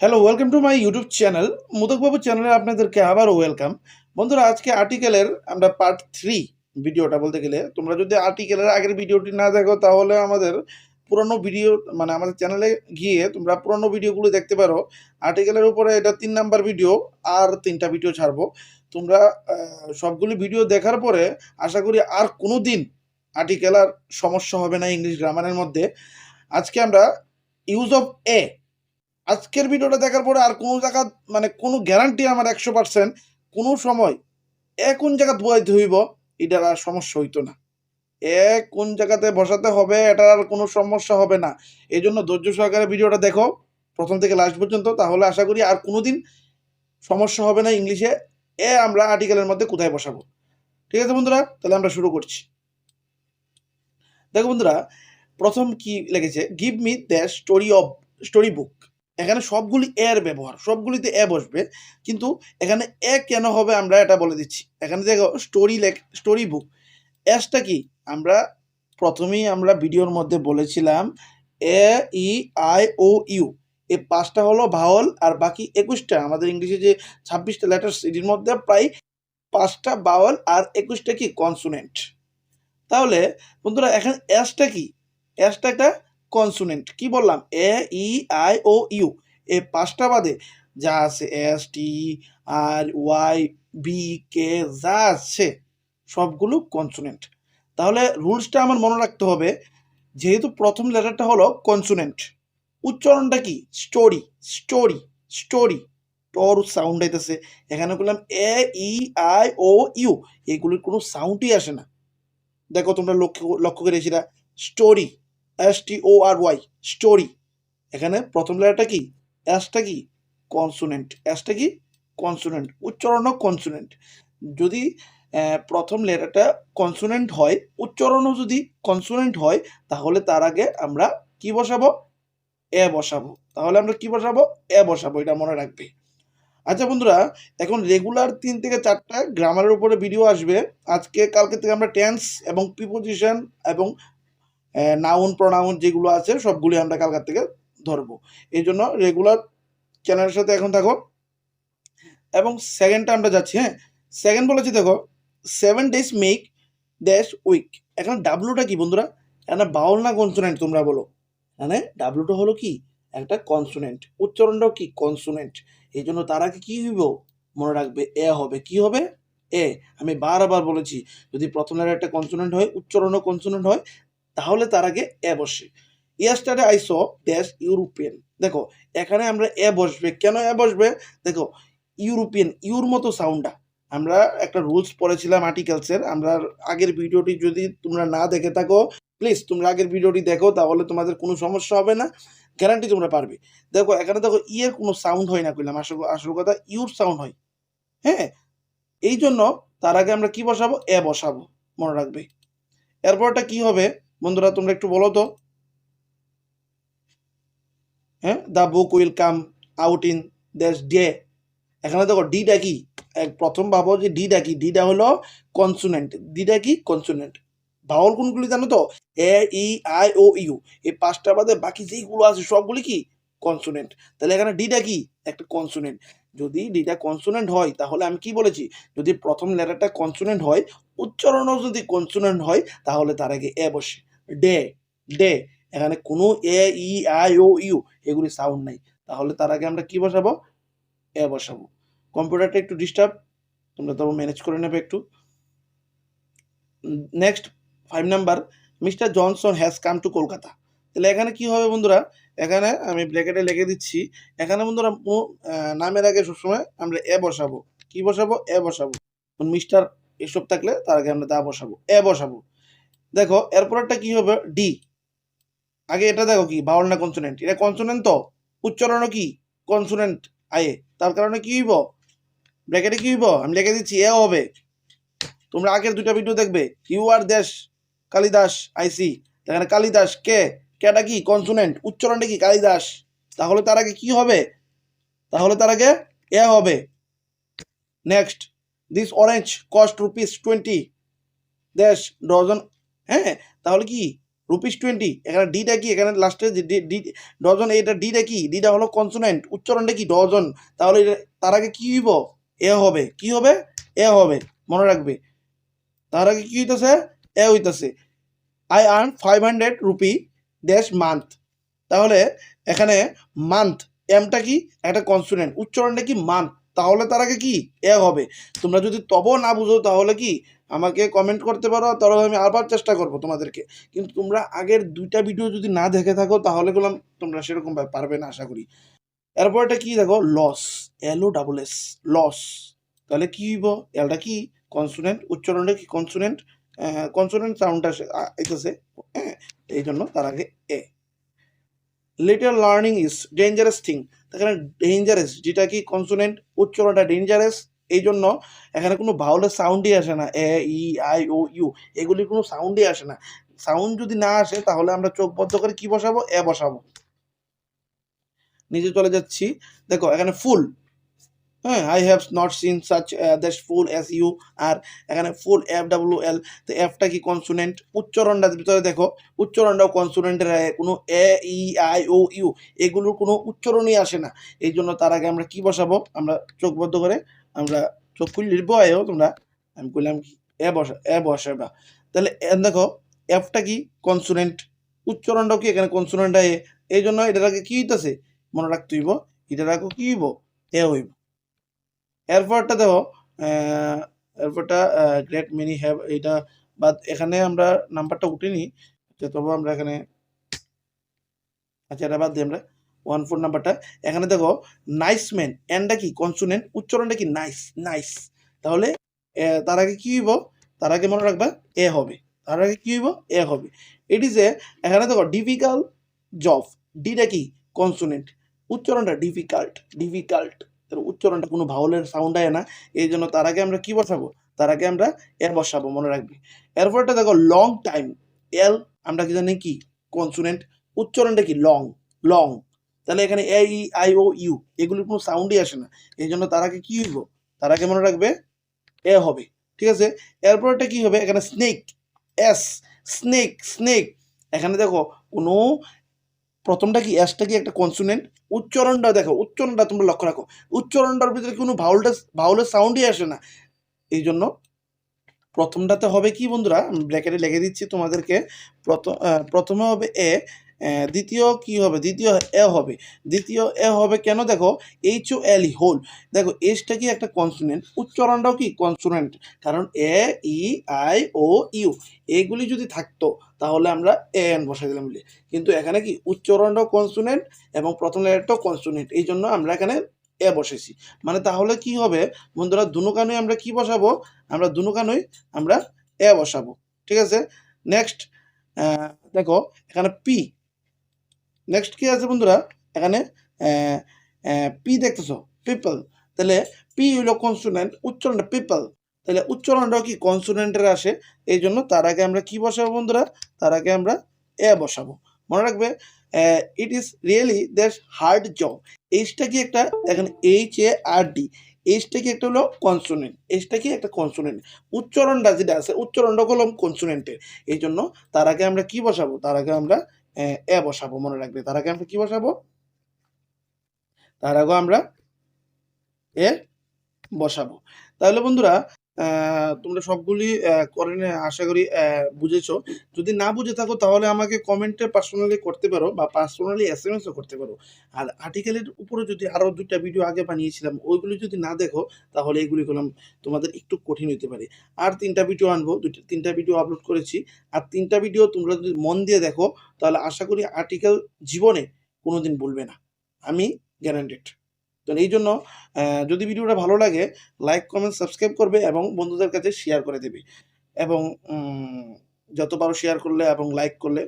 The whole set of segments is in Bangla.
Hello, welcome to my YouTube channel. মোদকবাবু চ্যানেলে আপনাদেরকে আবারও ওয়েলকাম। বন্ধুরা, আজকে আর্টিকেলের আমরা পার্ট 3 ভিডিওটা বলতে গেলে, তোমরা যদি আর্টিকেলের আগের ভিডিওটি না দেখো তাহলে আমাদের পুরনো ভিডিও মানে আমাদের চ্যানেলে গিয়ে তোমরা পুরনো ভিডিওগুলো দেখতে পারো। আর্টিকেলের উপরে এটা 3 নাম্বার ভিডিও, আর 3টা ভিডিও ছাড়বো। তোমরা সবগুলি ভিডিও দেখার পরে আশা করি আর কোনো দিন আর্টিকেল আর সমস্যা হবে না ইংলিশ গ্রামারের মধ্যে। আজকে আমরা ইউজ অফ এ, আজকের ভিডিওটা দেখার পরে আর কোনো জায়গা মানে কোনো গ্যারান্টি আমার 100% কোনো সময় কোন জায়গাত বসাইতে হইব এটার আর সমস্যা হইতো না। কোন জায়গাতে বসাতে হবে এটার আর কোনো সমস্যা হবে না। এই জন্য ধৈর্য সহকারে ভিডিওটা দেখো প্রথম থেকে লাস্ট পর্যন্ত, তাহলে আশা করি আর কোনো দিন সমস্যা হবে না ইংলিশে আমরা আর্টিকেলের মধ্যে কোথায় বসাবো। ঠিক আছে বন্ধুরা, তাহলে আমরা শুরু করছি। দেখো বন্ধুরা, প্রথম কি লেগেছে, give me the story book. এখানে সবগুলি এর ব্যবহার, সবগুলিতে এ বসবে, কিন্তু এখানে এ কেন হবে আমরা এটা বলে দিচ্ছি। এখানে দেখো স্টোরি বুক, এসটা কি আমরা প্রথমেই আমরা ভিডিওর মধ্যে বলেছিলাম এ ই আই ও ইউ, এই 5টা হলো ভাওয়াল, আর বাকি 21টা আমাদের ইংলিশে যে 26টা লেটার্স এটির মধ্যে প্রায় 5টা ভাওয়াল আর 21টা কি কনসোনেন্ট। তাহলে বন্ধুরা এখানে এসটা কি, এসটা একটা কনসোনেন্ট। কি বললাম, এ ই আই ও ইউ, এই 5টা বাদে যা আছে এস টি আর ওয়াই বি কে যা আছে সবগুলো কনসোনেন্ট। তাহলে রুলসটা আমার মনে রাখতে হবে, যেহেতু প্রথম লেটারটা হলো কনসোনেন্ট, উচ্চারণটা কি স্টোরি স্টোরি স্টোরি, টর সাউন্ড আইতেছে। এখানে বললাম এ ই আই ও ইউ, এগুলির কোনো সাউন্ডই আসে না। দেখো তোমরা লক্ষ্য করে সেটা স্টোরি, STORY স্টোরি। এখানে প্রথম লেটারটা কি, এসটা কি কনসোনেন্ট, এসটা কি কনসোনেন্ট, উচ্চারণও কনসোনেন্ট। যদি প্রথম লেটারটা কনসোনেন্ট হয়, উচ্চারণও যদি কনসোনেন্ট হয়, তাহলে তার আগে আমরা কি বসাবো, এ বসাবো। তাহলে আমরা কি বসাবো, এ বসাবো, এটা মনে রাখবে। আচ্ছা বন্ধুরা, এখন রেগুলার 3 থেকে 4টা গ্রামারের উপরে ভিডিও আসবে। আজকে কালকে থেকে আমরা টেন্স এবং প্রিপোজিশন এবং নাউন প্রনাউন যেগুলো আছে সবগুলি আমরা কালকার থেকে ধরবো। এই জন্য রেগুলার চ্যানেলের সাথে এখন থাকো। এবং সেকেন্ডটা আমরা যাচ্ছি। হ্যাঁ, সেকেন্ড বলেছি দেখো 7 days মেক ড্যাশ উইক। এখানে ডাব্লুটা কি বন্ধুরা, এখানে বাউল না কনসোনেন্ট তোমরা বলো। এখানে ডাব্লুটা হলো কি একটা কনসোনেন্ট, উচ্চারণটাও কি কনসোনেন্ট। এই জন্য তার আগে কি হইব মনে রাখবে, এ হবে। কি হবে, এ। আমি বারবার বলেছি, যদি প্রথম একটা কনসোনেন্ট হয়, উচ্চারণও কনসোনেন্ট হয়, তাহলে তার আগে এ বসে। Yesterday I saw dash European. দেখো এখানে আমরা এ বসবে, কেন এ বসবে, দেখো ইউরোপিয়ান, ইউর মতো সাউন্ডটা। আমরা একটা রুলস পড়েছিলাম আর্টিকেলসের, আমরা আগের ভিডিওটি যদি তোমরা না দেখে থাকো প্লিজ তোমরা আগের ভিডিওটি দেখো, তাহলে তোমাদের কোনো সমস্যা হবে না, গ্যারান্টি তোমরা পারবে। দেখো এখানে দেখো ইয়ের কোনো সাউন্ড হয় না, কইলাম আসল আসল কথা ইউর সাউন্ড হয়। হ্যাঁ, এই জন্য তার আগে আমরা কি বসাবো, এ বসাবো, মনে রাখবে। এরপরটা কি হবে বন্ধুরা, তোমরা একটু বলো তো। হ্যাঁ, the book will come out in dash day. এখানে দেখো ডিটা কি, প্রথম ভাবো যে ডিটা কি, ডিটা হলো কনসোনেন্ট, ডিটা কি কনসোনেন্ট। ভাওয়াল কোনগুলি জানো তো, এ ই আই ও ইউ, এই 5টা বাদে বাকি যেগুলো আছে সবগুলি কি কনসোনেন্ট। তাহলে এখানে ডিটা কি একটা কনসোনেন্ট। যদি ডিটা কনসোনেন্ট হয় তাহলে আমি কি বলেছি, যদি প্রথম লেটারটা কনসোনেন্ট হয়, উচ্চারণও যদি কনসোনেন্ট হয়, তাহলে তার আগে এ বসে। Day, day. এখানে কোনো এ ই আই ও ইউ এগুলি সাউন্ড নাই, তাহলে তার আগে আমরা কি বসাবো, এ বসাবো। কম্পিউটারটা একটু ডিস্টার্ব, তোমরা তো ম্যানেজ করে নেবে একটু। Next 5 number, mister Johnson has come to Kolkata. তাহলে এখানে কি হবে বন্ধুরা, এখানে আমি ব্র্যাকেটে লিখে দিচ্ছি। এখানে বন্ধুরা নামের আগে সবসময় আমরা এ বসাবো। কি বসাবো, এ বসাবো। মিস্টার এসব থাকলে তার আগে আমরা দা বসাবো, এ বসাবো। দেখো এরপরটা কি হবে, ডি। আগে এটা দেখো কি ভাওয়াল না কনসোনেন্ট, এটা কনসোনেন্ট তো, উচ্চারণও কি কনসোনেন্ট আয়ে, তার কারণে কি হইব, ব্র্যাকেটে কি হইব আমি লিখে দিচ্ছি, এ হবে। তোমরা আগের 2টা ভিডিও দেখবে, ইউ আর দেশ কালিদাস আইসি, এখানে কালিদাস কে, কেটা কি কনসোনেন্ট, উচ্চারণটা কি কালিদাস, তাহলে তার আগে কি হবে, তাহলে তার আগে এ হবে। Next, this orange cost rupees 20 দেশ ডজন। হ্যাঁ, তাহলে কি ₹20 এখানে ডিটা কি, এখানে লাস্টে যে ডি ডজন, এটা ডিটা কি, ডিটা হলো কনসোনেন্ট, উচ্চারণটা কি ডজন, তাহলে তার আগে কি হইব, এ হবে, কি হবে, এ হবে, মনে রাখবে। তার আগে কি হইতেছে, এ হইতেছে। I earn 500 rupee dash month, তাহলে এখানে মান্থ, এমটা কি একটা কনসোনেন্ট, উচ্চারণটা কি মান্থ, তাহলে তার আগে কি এ হবে। তোমরা যদি তবও না বুঝো তাহলে কি আমাকে কমেন্ট করতে পারো, তাহলে আমি আবার চেষ্টা করব তোমাদেরকে। কিন্তু তোমরা আগের 2টা ভিডিও যদি না দেখে থাকো তাহলে বললাম তোমরা সেরকম পারবে না আশা করি। এরপর এটা কি দেখো, লস, LOSS, লস, তাহলে কি হইব, এলটা কি কনসোনেন্ট, উচ্চারণটা কি কনসোনেন্ট, কনসোনেন্ট সাউন্ডটা আইতেছে, হ্যাঁ, এই জন্য তার আগে a. Little learning is dangerous thing, এখানে ডেঞ্জারাস যেটা কি কনসোনেন্ট, উচ্চারণটা ডেঞ্জারাস, এই জন্য এখানে কোনো ভাওয়ালের সাউন্ডই আসে না, এ ই আই ও ইউ, এগুলির কোনো সাউন্ডই আসে না। সাউন্ড যদি না আসে তাহলে আমরা চোখ বদ্ধ করে কি বসাবো, এ বসাবো। নিচে চলে যাচ্ছি, দেখো এখানে ফুল, হ্যাঁ, I have not seen such that fool as you, আর এখানে ফুল FWL, তো এফটা কি কনসোনেন্ট, উচ্চারণটার ভিতরে দেখো উচ্চারণটাও কনসোনেন্টের, কোনো এ ই আই ও ইউ এগুলোর কোনো উচ্চারণই আসে না। এই জন্য তার আগে আমরা কি বসাবো, আমরা চোখবদ্ধ করে আমরা চোখ খুলে লিখবো, তোমরা আমি বললাম কি এ বসাবা। তাহলে দেখো এফটা কি কনসোনেন্ট, উচ্চারণটাও কি এখানে কনসোনেন্ট এই জন্য এটার আগে কি হইতেছে, মনে রাখতে হইব, এটার আগে কি হইব, এ হইব। এরপরটা দেখো, এরপরটা গ্রেট মেনি হ্যাভ, এইটা বাদ, এখানে আমরা নাম্বারটা উঠিনি, তবু আমরা এখানে, আচ্ছা এটা বাদ দিই আমরা 14 নাম্বারটা। এখানে দেখো নাইস ম্যান, এনটা কি কনসোনেন্ট, উচ্চারণটা কি নাইস, নাইস, তাহলে তার আগে কি হইব, তার আগে মনে রাখবা এ হবে, তার আগে কি হইব, এ হবে। ইট ইজ এখানে দেখো ডিফিকাল্ট জব, ডিটা কি কনসোনেন্ট, উচ্চারণটা ডিফিকাল্ট, ডিফিকাল্ট, উচ্চারণটা কোনো ভাওয়ালের সাউন্ড আয় না, এই জন্য তার আগে আমরা কি বসাবো, তার আগে আমরা এ বসাবো, মনে রাখবি। এরপরটা দেখো লং টাইম, এল আমরা কি জানি কি কনসোনেন্ট, উচ্চারণটা কি লং, লং, তাহলে এখানে এ ই আই ও ইউ এগুলির কোনো সাউন্ডই আসে না, এই জন্য তার আগে কি হইব, তার আগে মনে রাখবে এ হবে, ঠিক আছে। এরপরটা কি হবে, এখানে স্নেক, এস, স্নেক, স্নেক, এখানে দেখো কোনো প্রথমটা কি এসটা কি একটা কনসোনেন্ট, উচ্চারণটা দেখো, উচ্চারণটা তোমরা লক্ষ্য রাখো, উচ্চারণটার ভিতরে কোনো ভাউলের সাউন্ডই আসে না, এই জন্য প্রথমটাতে হবে কি বন্ধুরা, আমি ব্র্যাকেটে লিখে দিচ্ছি তোমাদেরকে, প্রথমে হবে এ, দ্বিতীয় কি হবে, দ্বিতীয় এ হবে, দ্বিতীয় এ হবে কেন, দেখো HOL হোল, দেখো এসটা কি একটা কনসোনেন্ট, উচ্চারণটাও কি কনসোনেন্ট, কারণ এ ই আই ও ইউ এগুলি যদি থাকতো তাহলে আমরা এন বসাই দিলাম, কিন্তু এখানে কি উচ্চারণটাও কনসোনেন্ট এবং প্রথম লেটারটাও কনসোনেন্ট, এই জন্য আমরা এখানে এ বসেছি। মানে তাহলে কি হবে বন্ধুরা, দুনো কানুই আমরা কি বসাবো, আমরা দুনো কানুই আমরা এ বসাবো, ঠিক আছে। নেক্সট দেখো এখানে পি, নেক্সট কি আছে বন্ধুরা, এখানে পি দেখতেছো পিপল, তাহলে পি হইল কনসোনেন্ট, উচ্চারণটা পিপল, তাহলে উচ্চারণটাও কি কনসোনেন্টের আসে, এই জন্য তার আগে আমরা কি বসাবো বন্ধুরা, তার আগে আমরা এ বসাবো। মনে রাখবে it is really that hard job, এইচটা কি একটা, এখানে HARD, এইচটা কি একটা হলো কনসোনেন্ট, এইচটা কি একটা কনসোনেন্ট, উচ্চারণটা যেটা আছে উচ্চারণটা হলো কনসোনেন্টের, এই জন্য তার আগে আমরা কি বসাবো, তার আগে আমরা এ বসাবো, মনে রাখবে তার আগে আমরা কি বসাবো, তার আগে আমরা এ বসাবো। তাহলে বন্ধুরা তোমরা সবগুলি করে আশা করি বুঝেছো। যদি না বুঝে থাকো তাহলে আমাকে কমেন্টে পার্সোনালি করতে পারো বা পার্সোনালি SMS-ও করতে পারো। আর আর্টিকেলের উপরে যদি আরও 2টা ভিডিও আগে বানিয়েছিলাম ওইগুলি যদি না দেখো তাহলে এগুলি করলাম তোমাদের একটু কঠিন হতে পারে। আর 3টা ভিডিও আনবো, 3টা ভিডিও আপলোড করেছি। আর 3টা ভিডিও তোমরা যদি মন দিয়ে দেখো তাহলে আশা করি আর্টিকেল জীবনে কোনোদিন ভুলবে না, আমি গ্যারান্টেড। তো এই জন্য যদি ভিডিওটা ভালো লাগে লাইক কমেন্ট সাবস্ক্রাইব করবে এবং বন্ধুদের কাছে শেয়ার করে দেবে, এবং যত পারো শেয়ার করলে এবং লাইক করলে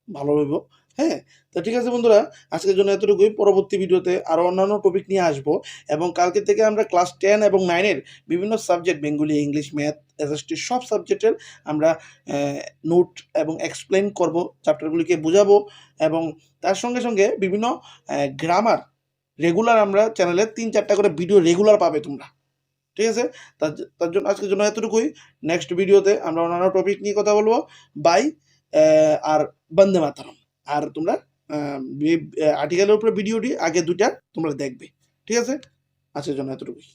ভালো হইব। হ্যাঁ, তো ঠিক আছে বন্ধুরা, আজকের জন্য এতটুকুই। পরবর্তী ভিডিওতে আরও অন্যান্য টপিক নিয়ে আসবো, এবং কালকে থেকে আমরা ক্লাস 10 এবং 9-এর বিভিন্ন subject, Bengali, English, math, SST সব সাবজেক্টের আমরা নোট এবং এক্সপ্লেন করব, চ্যাপ্টারগুলিকে বোঝাবো, এবং তার সঙ্গে সঙ্গে বিভিন্ন গ্রামার রেগুলার আমরা চ্যানেলে 3-4টা করে ভিডিও রেগুলার পাবে তোমরা, ঠিক আছে। তার জন্য আজকের জন্য এতটুকুই। নেক্সট ভিডিওতে আমরা অন্যান্য টপিক নিয়ে কথা বলবো। বাই, আর বন্দে মাতরম। আর তোমরা আর্টিকেলের উপরে ভিডিওটি আগে ২ টা তোমরা দেখবে। ঠিক আছে? আজকের জন্য এতটুকুই।